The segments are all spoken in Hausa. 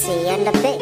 MC and the big.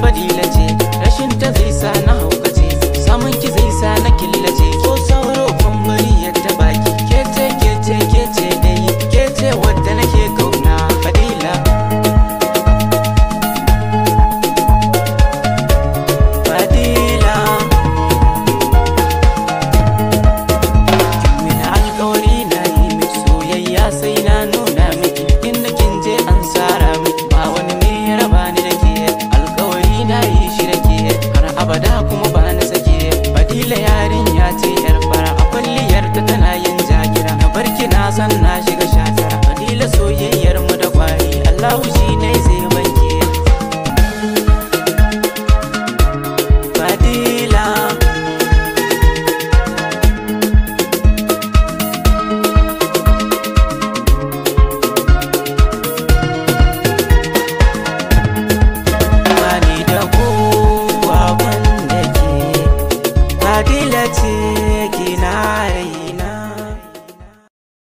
Fadila ce, rashin ta zai sa na haukace, samun ki zai sa na killace, ko sauro kwambari yadda baki, kece dai, kece wadda nake kauna. Fadila, Fadila, kin mini alkawari na yi miki soyayya sai na nuna miki, inda kin je an sara miki, ba wani mai raba ni da ke. Na yi shi da ke har abada kuma ba na sake. Fadila yarinya ce yar fara, a kwalliyar ta tana yin jagira, na barki na san